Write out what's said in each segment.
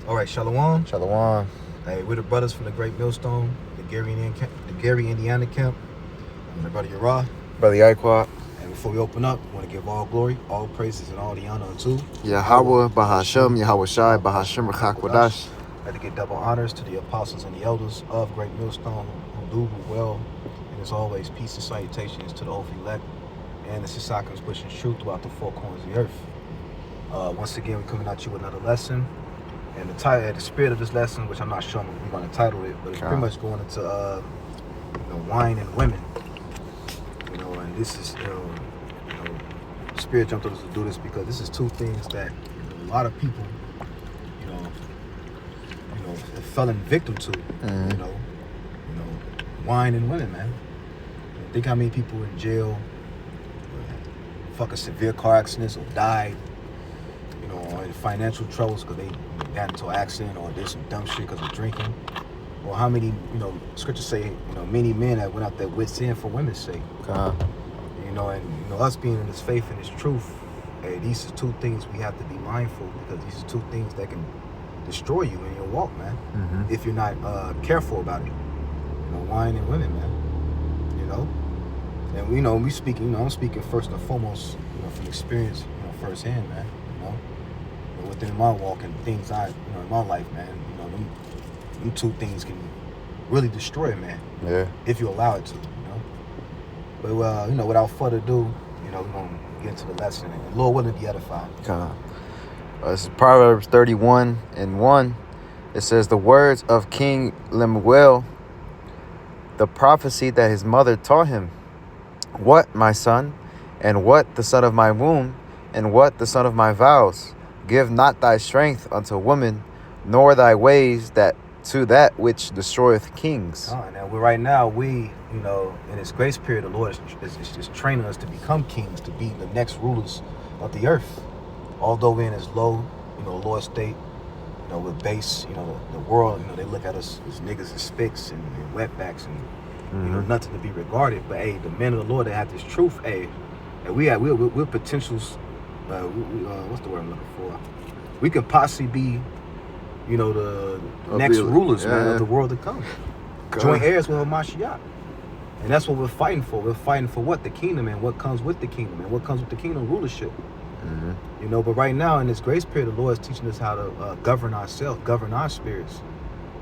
All right, Shalom. Shalom. Hey, we're the brothers from the Great Millstone, the Gary, Indiana camp. I'm the brother Uriah. Brother Yaikwat. And before we open up, we want to give all glory, all praises, and all the honor unto Yahweh, Bahashem, Yahweh Shai, Bahashem, Rachak I'd like to give double honors to the apostles and the elders of Great Millstone who do well. And as always, peace and salutations to the Holy Elect and the Sisakins pushing truth throughout the four corners of the earth. Once again, we're coming at you with another lesson. And the spirit of this lesson, which I'm not sure we're going to title it, but it's pretty much going into wine and women. And this is Spirit jumped us to do this because this is two things that a lot of people, have fallen victim to. Wine and women, man. Think how many people in jail, fucking severe car accidents or died, or in financial troubles because they got into an accident or did some dumb shit because of drinking. Or how many, scriptures say, many men that went out there with sin for women's sake. And us being in this faith and this truth, hey, these are two things we have to be mindful because these are two things that can destroy you in your walk, man. If you're not careful about it. Wine and women, man. And we speaking, I'm speaking first and foremost, from experience, firsthand, man. Within my walk and things in my life, man. Them two things can really destroy a man. Yeah. If you allow it to, But without further ado, we're gonna get into the lesson and Lord willing be edified. This is Proverbs 31:1. It says, "The words of King Lemuel, the prophecy that his mother taught him. What, my son, and what the son of my womb, and what the son of my vows? Give not thy strength unto woman, nor thy ways to that which destroyeth kings." Now right now, in this grace period, the Lord is training us to become kings, to be the next rulers of the earth. Although we're in this low, lower state, with base, the world, they look at us as niggas and spicks and wetbacks and nothing to be regarded. But hey, the men of the Lord that have this truth, hey, and we're potentials. What's the word I'm looking for? We could possibly be, the next rulers, man, of the world to come. Joint heirs with Hamashiach. And that's what we're fighting for. We're fighting for what? The kingdom and what comes with the kingdom and what comes with the kingdom rulership. But right now in this grace period, the Lord is teaching us how to govern ourselves, govern our spirits.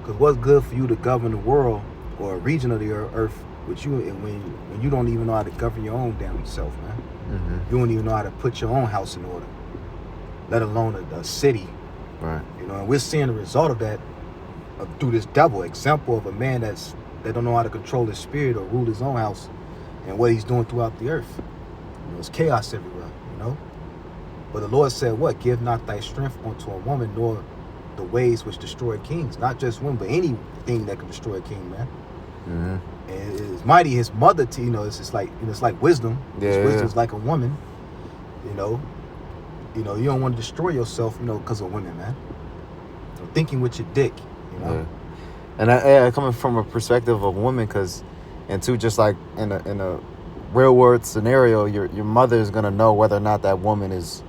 Because what's good for you to govern the world or a region of the earth with you when you don't even know how to govern your own damn self, man. You don't even know how to put your own house in order, let alone a city. Right. And we're seeing the result of that through this double example of a man that don't know how to control his spirit or rule his own house and what he's doing throughout the earth. It's chaos everywhere, But the Lord said, what? Give not thy strength unto a woman, nor the ways which destroy kings. Not just women, but anything that can destroy a king, man. And it's mighty his mother to, it's like wisdom. Wisdom's like a woman, you don't want to destroy yourself, because of women, man. So thinking with your dick, Yeah. And I coming from a perspective of a woman, and two, just like in a real world scenario, your mother is gonna know whether or not that woman is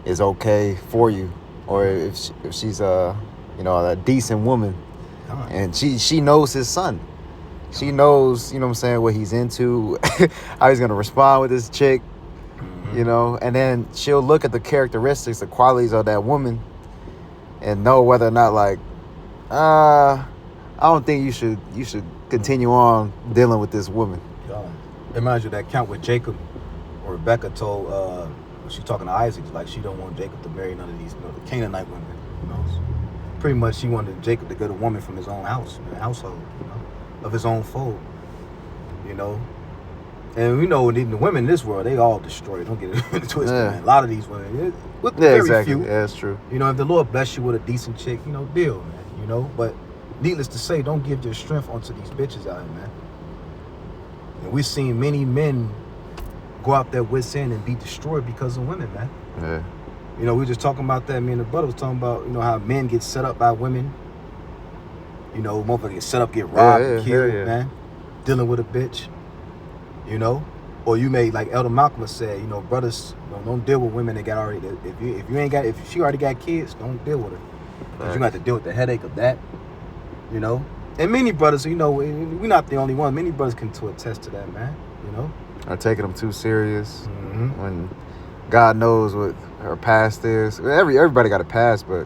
okay for you, or if she's a decent woman, and she knows his son. She knows, what he's into, how he's gonna respond with this chick, and then she'll look at the characteristics, the qualities of that woman, and know whether or not I don't think you should continue on dealing with this woman. Imagine that count with Jacob, or Rebecca told, she's talking to Isaac, like she don't want Jacob to marry none of these, the Canaanite women. Pretty much she wanted Jacob to get a woman from his own household, of his own fold, And the women in this world, they all destroyed. Don't get it twisted, man. A lot of these women, with very few. Yeah, that's true. If the Lord bless you with a decent chick, deal, man. But needless to say, don't give your strength onto these bitches out here, man. And we've seen many men go out there with sin and be destroyed because of women, man. Yeah. We were just talking about that. Me and the brother was talking about, how men get set up by women. Motherfuckers get set up, get robbed, and killed, man. Dealing with a bitch. Or you may, like Elder Malcolm said, brothers, don't deal with women that got already. If she already got kids, don't deal with her. Because you got to deal with the headache of that, you know. And many brothers, you know, we're not the only one. Many brothers can attest to that, man, you know. Are taking them too serious Mm-hmm. when God knows what her past is. Everybody got a past, but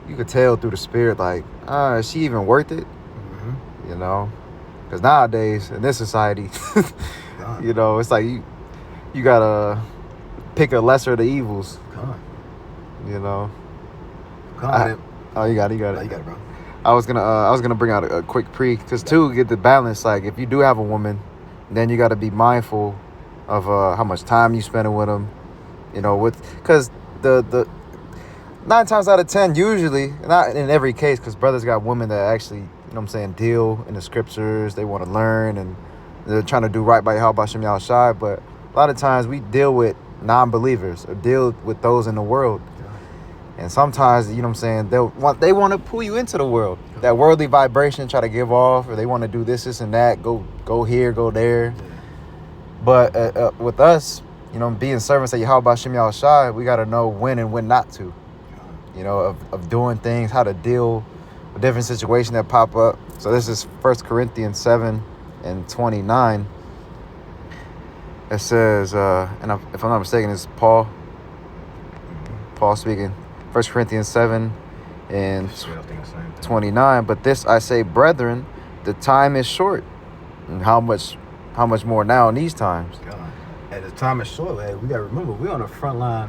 you could tell through the spirit, like, is she even worth it? Mm-hmm. You know? Because nowadays, in this society, you know, it's like you gotta pick a lesser of the evils. You know? You got it. You got it, bro. I was gonna bring out a quick because to get the balance, like if you do have a woman, then you got to be mindful of how much time you spending with them, you know, because the 9 times out of 10, usually, not in every case, because brothers got women that actually, you know what I'm saying, deal in the scriptures, they want to learn, and they're trying to do right by Yahweh Shem Yahushai, but a lot of times we deal with non-believers or deal with those in the world. And sometimes, you know what I'm saying, they want to pull you into the world. That worldly vibration, try to give off, or they want to do this and that, go here, go there. But with us, you know, being servants of Yahweh Shem Yahushai, we got to know when and when not to. You know, of doing things, how to deal with different situations that pop up. So this is 1 Corinthians 7:29. It says, and if I'm not mistaken, it's Paul speaking. 1 Corinthians 7:29. But this I say, brethren, the time is short. And how much more now in these times? And the time is short, man. We got to remember, we're on the front line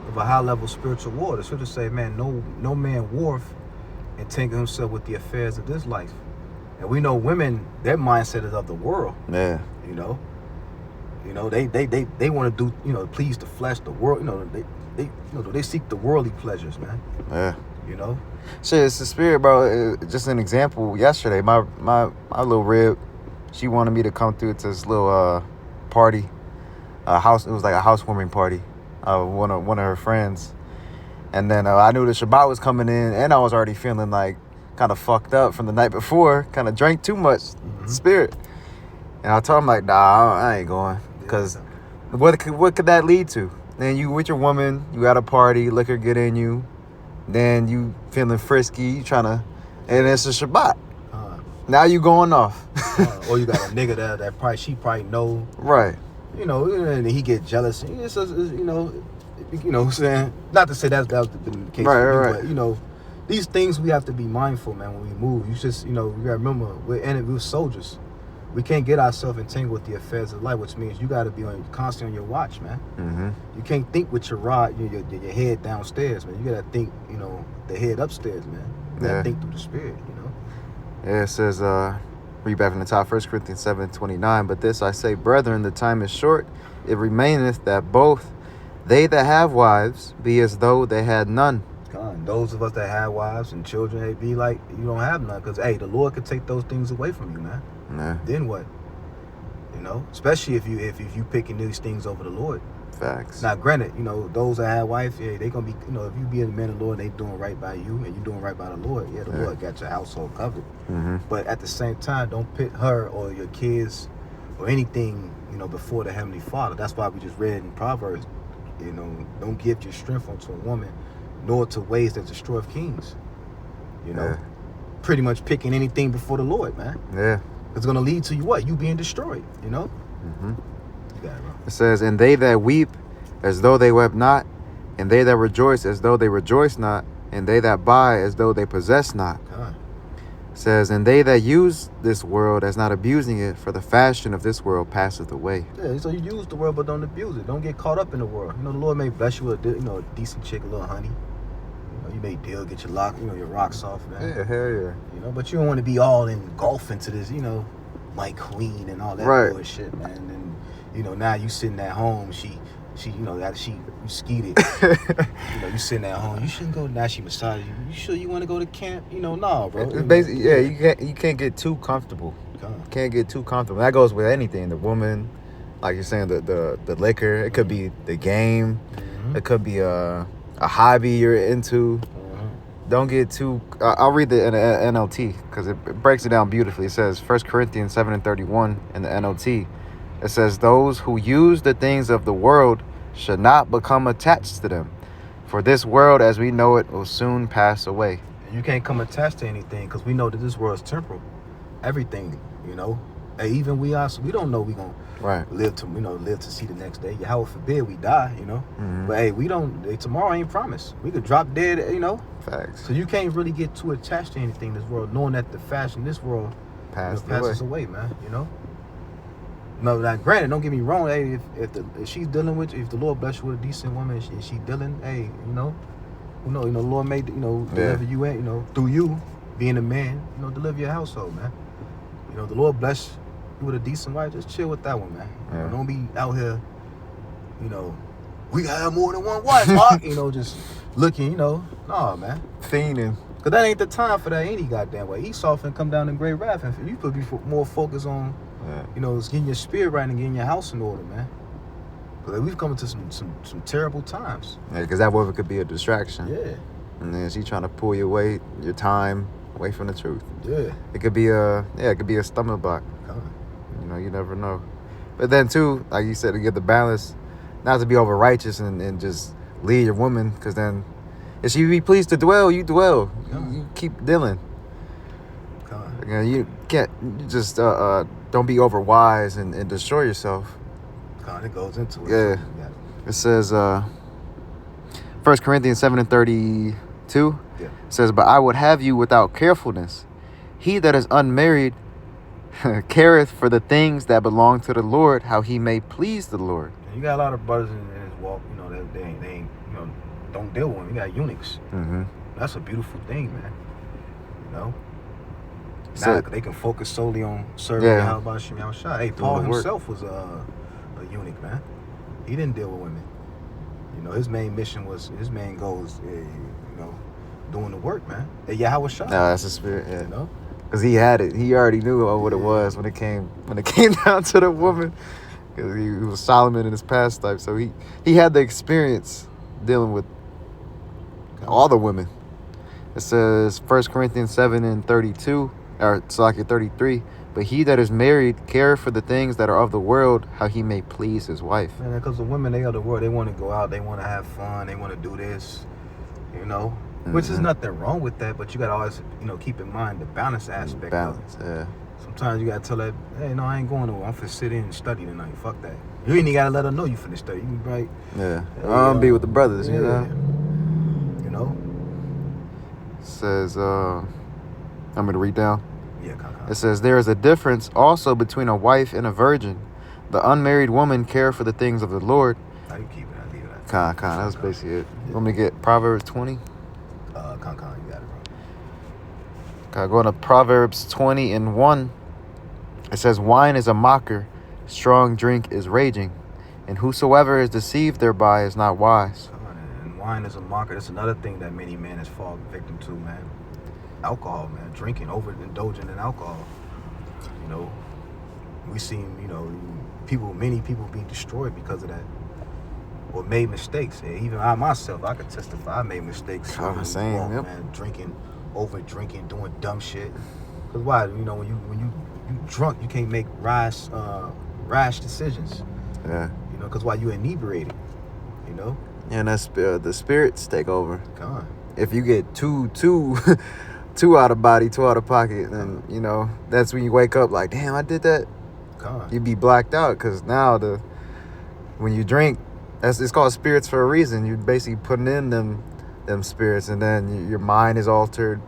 of a high-level spiritual war. The scriptures say, man, no man warreth entangle himself with the affairs of this life. And we know women, their mindset is of the world. Yeah. You know, they want to do, you know, please the flesh, the world. You know, they seek the worldly pleasures, man. Yeah. You know. Shit, it's the spirit, bro. Just an example. Yesterday, my little rib, she wanted me to come through to this little party, house. It was like a housewarming party. One of her friends, and then I knew the Shabbat was coming in, and I was already feeling like kind of fucked up from the night before. Kind of drank too much, spirit. And I told him like, nah, I ain't going, because what could that lead to? Then you with your woman, you at a party, liquor get in you, then you feeling frisky, you trying to, and it's a Shabbat. Now you going off. Or you got a nigga that she probably know. Right. You know, and he get jealous. It's you know what I'm saying? Not to say that was the case for me, but, you know, these things we have to be mindful, man, when we move. You just, you know, we got to remember, we're soldiers. We can't get ourselves entangled with the affairs of life, which means you got to be constantly on your watch, man. Mm-hmm. You can't think with your rod, your head downstairs, man. You got to think, you know, the head upstairs, man. You got to think through the spirit, you know? Yeah, it says, read back from the top, 1 Corinthians 7:29. But this I say, brethren, the time is short. It remaineth that both they that have wives be as though they had none. God, those of us that have wives and children, they be like, you don't have none. Because, hey, the Lord could take those things away from you, man. Yeah. Then what? You know? Especially if you picking these things over the Lord. Facts. Now, granted, you know, those that have wives, yeah, they going to be, you know, if you be a man of the Lord, they doing right by you, and you doing right by the Lord, the Lord got your household covered. Mm-hmm. But at the same time, don't pit her or your kids or anything, you know, before the Heavenly Father. That's why we just read in Proverbs, you know, don't give your strength unto a woman, nor to ways that destroy kings. You know, pretty much picking anything before the Lord, man. Yeah. It's going to lead to you what? You being destroyed, you know? Mm-hmm. You got it, bro. It says, and they that weep as though they wept not, and they that rejoice as though they rejoice not, and they that buy as though they possess not. It says, and they that use this world as not abusing it, for the fashion of this world passeth away. Yeah, so you use the world, but don't abuse it. Don't get caught up in the world. You know, the Lord may bless you with a decent chick, a little honey. You know, you may get your rocks off, man. Yeah, hell yeah. You know, but you don't want to be all engulfed into this, you know, my queen and all that bullshit, man. And you know, now you sitting at home, she you know, you skeeted. You know, you sitting at home, you shouldn't go. Now she massage you. You sure you want to go to camp? You know, no, bro. It's basically, you can't get too comfortable. Can't get too comfortable. That goes with anything. The woman, like you're saying, the liquor. It could be the game. Mm-hmm. It could be a hobby you're into. Don't get too. I'll read the NLT because it breaks it down beautifully. It says 1 Corinthians 7:31 in the NLT. It says, those who use the things of the world should not become attached to them, For this world as we know it will soon pass away. And you can't come attached to anything because we know that this world is temporal. Everything, Hey, even we don't know we gonna Right. live to see the next day. How forbid we die, Mm-hmm. But hey, tomorrow ain't promised. We could drop dead, Facts. So you can't really get too attached to anything in this world, knowing that the fashion in this world passes away, man. No, now granted, don't get me wrong. Hey, if she's dealing with, if the Lord bless you with a decent woman, she dealing. Hey, the Lord made deliver you, through you being a man, deliver your household, man. The Lord bless you with a decent wife. Just chill with that one, man. Yeah. Don't be out here, we gotta have more than one wife, Mark. Just looking, nah, man. Fiending. Cause that ain't the time for that any goddamn way. Esau finna come down in great wrath, and you could be more focused on, getting your spirit right and getting your house in order, man. Cause we've come into some terrible times. Yeah, because that woman could be a distraction. Yeah. And then she's trying to pull you away, your time away from the truth. Yeah. It could be a stomach block. You never know. But then too, like you said, to get the balance, not to be over righteous and just lead your woman, because then if she be pleased to dwell, you dwell. You keep dealing. You can't. You just don't be over wise and destroy yourself. It goes into it. Yeah. It says 1 Corinthians 7:32. Yeah. It says, but I would have you without carefulness. He that is unmarried careth for the things that belong to the Lord, how he may please the Lord. And you got a lot of brothers in his walk, that they ain't, don't deal with them. You got eunuchs. Mm-hmm. That's a beautiful thing, man. So, now they can focus solely on serving Yahweh Shem Yahushua. Hey, Paul himself was a eunuch, man. He didn't deal with women. His main goal was, doing the work, man. Hey, Yahweh Shah. No, that's the spirit, yeah. Because he had it. He already knew what it was when it came down to the woman. Because he was Solomon in his past life. So he had the experience dealing with all the women. It says 1 Corinthians 7:32, or Salakia 33. But he that is married care for the things that are of the world, how he may please his wife. Man, because the women, they are the world. They want to go out. They want to have fun. They want to do this, Which is nothing wrong with that, but you gotta always, keep in mind the balance aspect of it. Yeah. Sometimes you gotta tell her, hey, no, I ain't going nowhere. I'm finna sit in and study tonight. Fuck that. You ain't even gotta let her know you finna study. You can be like, yeah. I'm be with the brothers, you know. It says, I'm gonna read down. Yeah, It says, there is a difference also between a wife and a virgin. The unmarried woman care for the things of the Lord. How you keep it? I leave it at That was basically it. You want me to get Proverbs 20? you got it, bro. Okay, going to Proverbs 20:1. It says, wine is a mocker, strong drink is raging, and whosoever is deceived thereby is not wise. And wine is a mocker. That's another thing that many men has fallen victim to, man. Alcohol, man. Drinking, overindulging in alcohol. We seen, many people being destroyed because of that. Or made mistakes. And even I myself, I could testify. I made mistakes. Same, yep. Man, drinking, doing dumb shit. Because why? When you drunk, you can't make rash decisions. Yeah. Because why? You inebriated. And that's the spirits take over. God. If you get too out of body, too out of pocket, then that's when you wake up like, damn, I did that. God. You be blacked out, because now when you drink, it's called spirits for a reason. You're basically putting in them spirits, and then your mind is altered.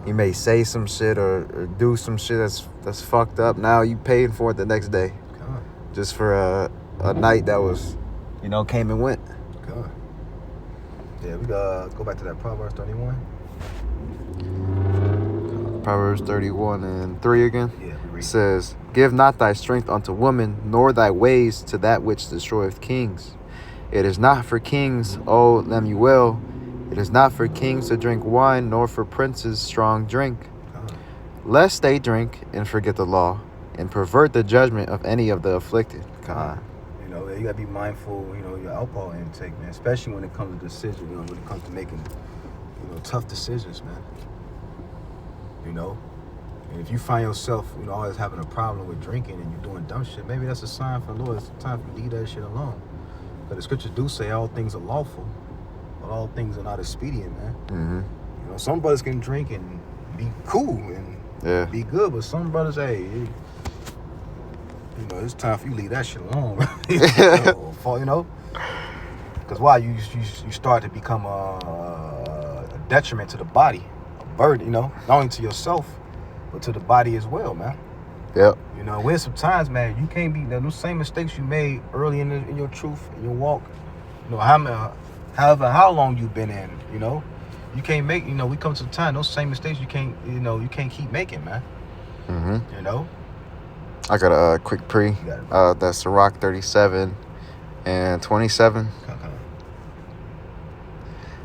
You may say some shit or do some shit that's fucked up. Now you paying for it the next day, God. just for a night that was, came and went. God. Yeah, we gotta go back to that Proverbs 31. Proverbs 31:3 again. Yeah, we read. It says, give not thy strength unto woman, nor thy ways to that which destroyeth kings. It is not for kings, O Lemuel. It is not for kings to drink wine, nor for princes strong drink, lest they drink and forget the law, and pervert the judgment of any of the afflicted. God. You gotta be mindful, your alcohol intake, man. Especially when it comes to decisions, when it comes to making, tough decisions, man. And if you find yourself, always having a problem with drinking and you're doing dumb shit, maybe that's a sign from the Lord. It's time for you to leave that shit alone. But the scriptures do say all things are lawful, but all things are not expedient, man. Mm-hmm. You know, some brothers can drink and be cool and Yeah. be good, but some brothers, hey, you know, it's time for you to leave that shit alone. You know, because why you start to become a detriment to the body, a burden. You know, not only to yourself, but to the body as well, man. Yep. You know, when sometimes, man, you can't be those same mistakes you made early in your truth, in your walk. You know, how long you've been in, you know, you can't make. You know, we come to the time those same mistakes you can't keep making, man. Mm-hmm. You know. I got a quick pre. That's Sirach 37 and 27.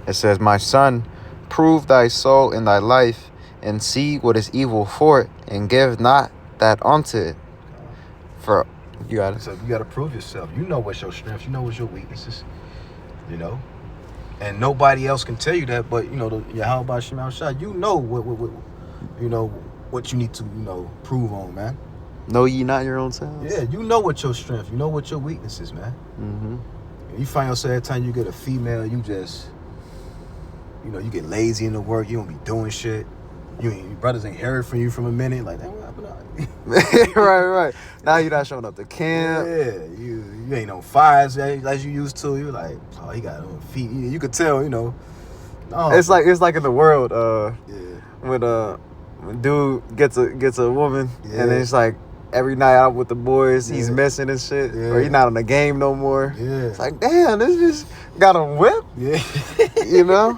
It says, "My son, prove thy soul in thy life, and see what is evil for it, and give not that unto it." For you got it. So you got to prove yourself. You know what's your strengths. You know what's your weaknesses. You know, and nobody else can tell you that. But you know, how about Shemal Shah? You know what you know what you need to prove on, man. Know ye not your own selves? Yeah, you know what your strength. You know what your weaknesses, man. Mm-hmm. You find yourself every time you get a female, you just, you get lazy in the work. You don't be doing shit. Your brothers ain't heard from you from a minute. Like, damn, what happened? right. Now you're not showing up to camp. Yeah, you ain't on fires as you used to. You're like, oh, he got on feet. You could tell, No. It's like in the world, yeah. when dude gets a woman, Yeah. and then it's like every night out with the boys, he's missing and shit, or he's not in the game no more. Yeah. It's like, damn, this just got him whipped. Yeah. You know.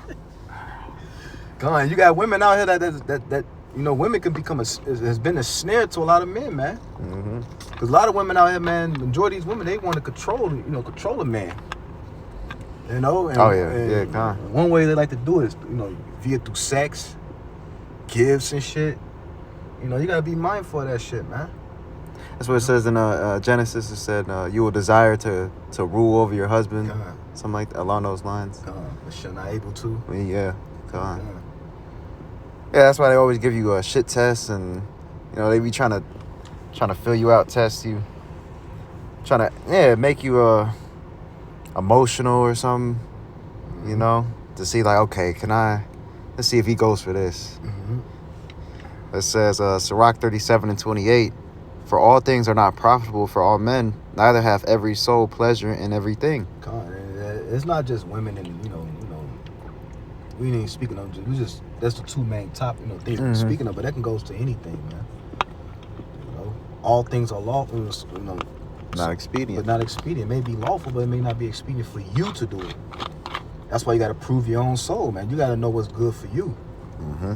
Come on, you got women out here that women can become has been a snare to a lot of men, man. Mm-hmm. Because a lot of women out here, man, majority of these women, they want to control a man. And, one way they like to do it is, via through sex, gifts and shit. You gotta be mindful of that shit, man. That's what it says in Genesis. It said you will desire to rule over your husband, something like that, along those lines. But you're not able to. Yeah, God. Yeah, that's why they always give you a shit test, and they be trying to fill you out, test you, trying to make you emotional or something, to see like, okay, let's see if he goes for this. Mm-hmm. It says Sirach 37 and 28, "For all things are not profitable for all men, neither hath every soul pleasure in everything." It's not just women, and we ain't speaking of that's the two main top things we're speaking of, but that can goes to anything, man. All things are lawful, Not expedient. but not expedient. It may be lawful, but it may not be expedient for you to do it. That's why you got to prove your own soul, man. You got to know what's good for you. Mm-hmm.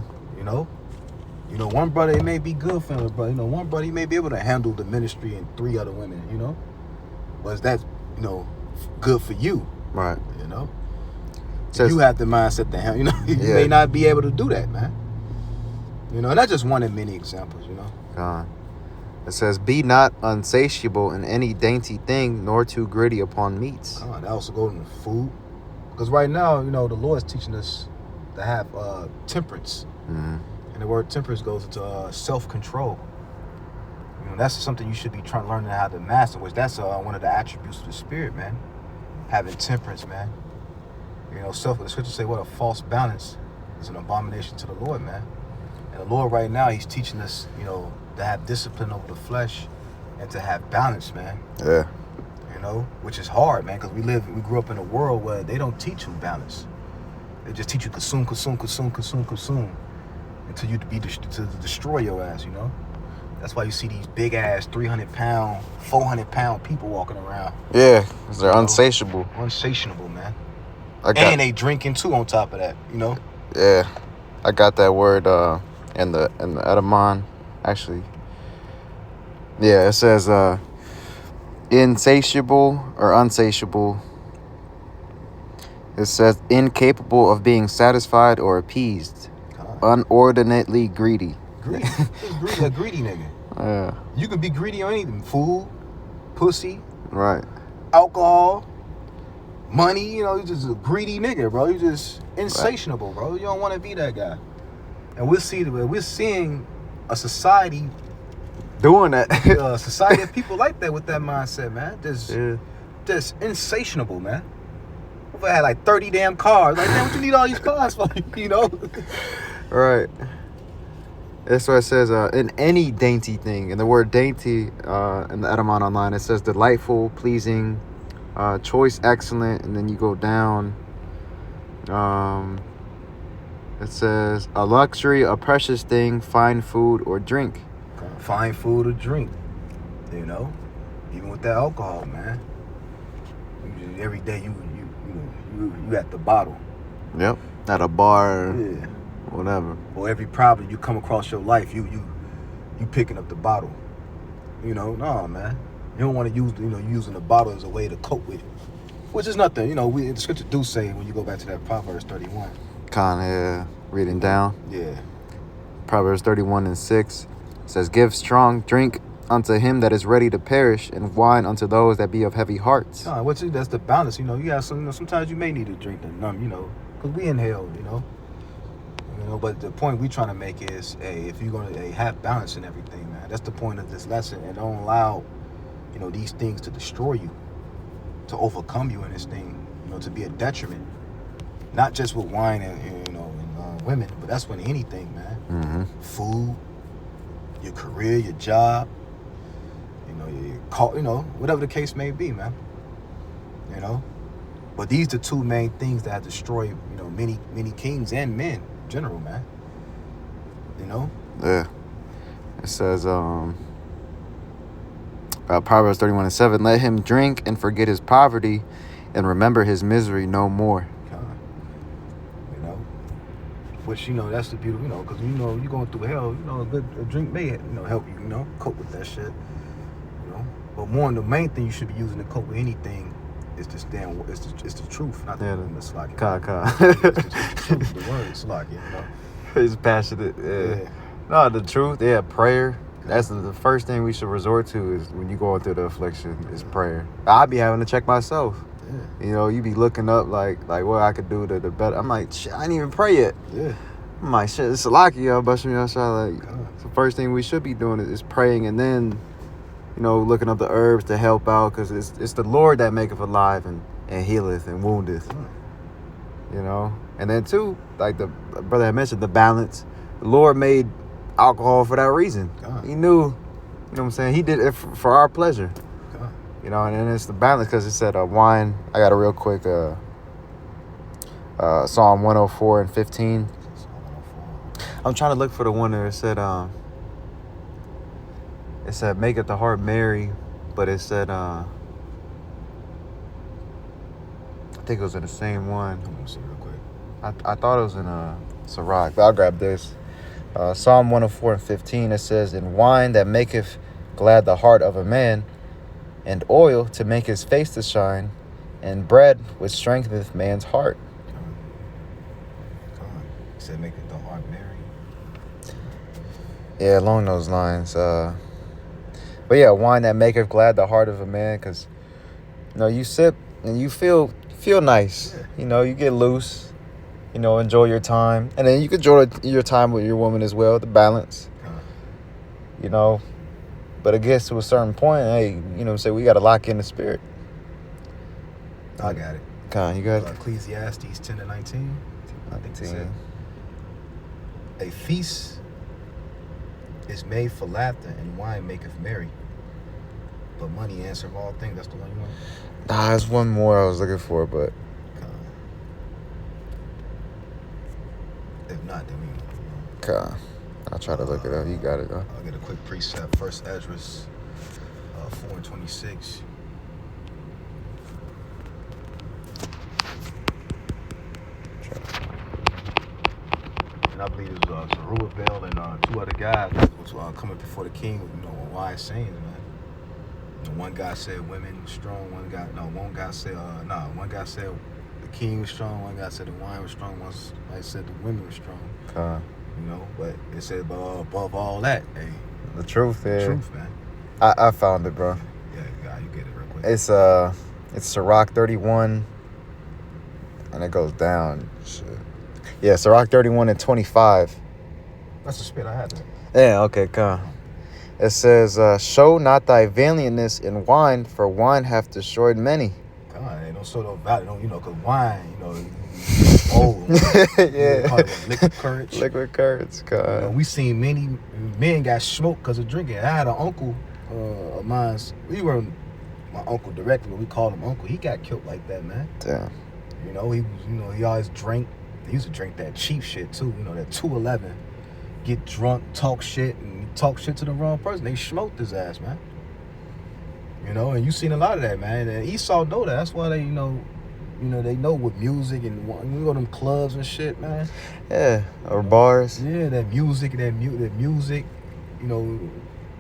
One brother, it may be good for him, but one brother, he may be able to handle the ministry and 3 other women, but is that good for you? Right. You have the mindset to handle. You may not be able to do that, man. And that's just one of many examples. God. It says, "Be not unsatiable in any dainty thing, nor too gritty upon meats." That also goes into food, because right now, the Lord is teaching us to have temperance, Mm-hmm. and the word temperance goes into self-control. That's something you should be learning how to master, which that's one of the attributes of the Spirit, man. Having temperance, man. The scriptures say, what a false balance is an abomination to the Lord, man. And the Lord right now, he's teaching us, to have discipline over the flesh and to have balance, man. Yeah. Which is hard, man, because we grew up in a world where they don't teach you balance. They just teach you consume until you to destroy your ass, That's why you see these big ass 300-pound, 400-pound people walking around. Yeah, because they're unsatiable. Unsatiable, man. And they drinking too on top of that, Yeah, I got that word in the etymon, actually. Yeah, it says insatiable or unsatiable. It says incapable of being satisfied or appeased, unordinately greedy. Greedy, a greedy nigga. Yeah. You can be greedy on anything: food, pussy, Right. alcohol, money. You just a greedy nigga, bro. You just insatiable, bro. You don't want to be that guy. And we're seeing a society doing that. Society of people like that with that mindset, man. Just insatiable, man. Motherfucker had like 30 damn cars. Like, man, what you need all these cars for? You know? Right. That's what it says. In any dainty thing, and the word dainty in the Edamon online, it says delightful, pleasing, choice, excellent, and then you go down. It says a luxury, a precious thing, fine food or drink. Fine food or drink. You know, even with that alcohol, man. Every day you at the bottle. Yep. At a bar. Yeah. Whatever. Or every problem you come across your life, you picking up the bottle. You know, no, man. You don't want to use, using the bottle as a way to cope with it. Which is nothing. You know, the scripture do say, when you go back to that Proverbs 31. Kind of reading down. Yeah. Proverbs 31:6 says, give strong drink unto him that is ready to perish, and wine unto those that be of heavy hearts. That's the balance. You have some. Sometimes you may need to drink to numb. Because we inhale. But the point we trying to make is, hey, if you're gonna have balance in everything, man. That's the point of this lesson, and don't allow, these things to destroy you, to overcome you in this thing. To be a detriment. Not just with wine and women, but that's with anything, man. Mm-hmm. Food, your career, your job. Your call, whatever the case may be, man. But these are the two main things that have destroyed, many kings and men in general, man. Yeah. It says, Proverbs 31:7, let him drink and forget his poverty and remember his misery no more. Which, that's the beautiful, because, you're going through hell, a drink may, help you, cope with that shit. But more, the main thing you should be using to cope with anything is this damn, it's the truth, not the slaki. It's the truth, the word, slaki, It's passionate, yeah. No, the truth, prayer. That's the first thing we should resort to is when you go through the affliction is prayer. I be having to check myself. Yeah. You be looking up like what I could do to the better. I'm like, shit, I didn't even pray yet. Yeah. I'm like, shit, it's lucky y'all busting me outside. Like, it's the first thing we should be doing is praying, and then, looking up the herbs to help out, because it's the Lord that maketh alive and healeth and woundeth. And then too, like the brother had mentioned, the balance. The Lord made alcohol for that reason. He knew, what I'm saying? He did it for our pleasure. And then it's the balance, because it said wine. I got a real quick Psalm 104:15. I'm trying to look for the one that it said maketh the heart merry, but it said I think it was in the same one. I'm gonna see real quick. I thought it was in Sirach, but I'll grab this. Psalm 104:15, it says, in wine that maketh glad the heart of a man, and oil to make his face to shine, and bread which strengtheneth man's heart. It said maketh the heart merry. Yeah, along those lines. But yeah, wine that maketh glad the heart of a man, because you sip and you feel nice. Yeah. You get loose. Enjoy your time, and then you can enjoy your time with your woman as well. The balance. But it gets to a certain point, hey, say we got to lock in the spirit. I got it. You got it? Ecclesiastes 10:19. I think it said, a feast is made for laughter, and wine maketh merry. But money answereth all things. That's the one you want? Nah, there's one more I was looking for, but... If not, then we... I'll try to look it up. You got it, though. I'll get a quick precept. First Esdras 4:26. And I believe it was Zerubbabel and two other guys that was coming before the king with wise sayings, man. One guy said women were strong. One guy said the king was strong. One guy said the wine was strong. One said the women were strong. But it said above all that, hey. The truth, yeah. The truth, man. I found it, bro. Yeah, you get it real quick. It's Sirach 31, and it goes down. Shit. Yeah, Sirach 31:25. That's the spit I had there. Yeah, okay, It says, show not thy valiantness in wine, for wine hath destroyed many. Don't don't show no value, don't, you know, because wine, you know, old. Yeah. Call it liquid courage. Liquid courage, You know, God. we seen many men got smoked because of drinking. I had an uncle of mine. We were my uncle directly, but we called him uncle. He got killed like that, man. Damn. You know, he was, you know, he always drank. He used to drink that cheap shit too. You know, that 211. Get drunk, talk shit, and talk shit to the wrong person. They smoked his ass, man. You know, and you seen a lot of that, man. And Esau know that. That's why they, you know, they know with music and when we go to them clubs and shit, man. Yeah. Or bars. Yeah, that music, that music, you know,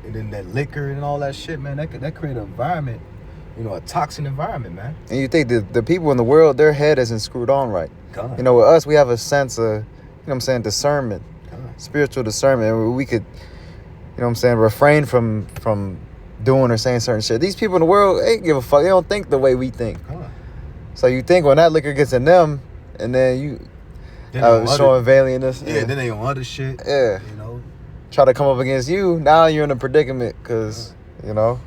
and then that liquor and all that shit, man. That create an environment, you know, a toxic environment, man. And you think the people in the world, their head isn't screwed on right. God. You know, with us, we have a sense of, you know what I'm saying, discernment, God. spiritual discernment. And we could, you know what I'm saying, refrain from doing or saying certain shit. These people in the world, they give a fuck. They don't think the way we think. God. So you think when that liquor gets in them, and then you Then they on showing valiantness. yeah, then they on other shit. Yeah. You know. Try to come up against you, now you're in a predicament because, you know,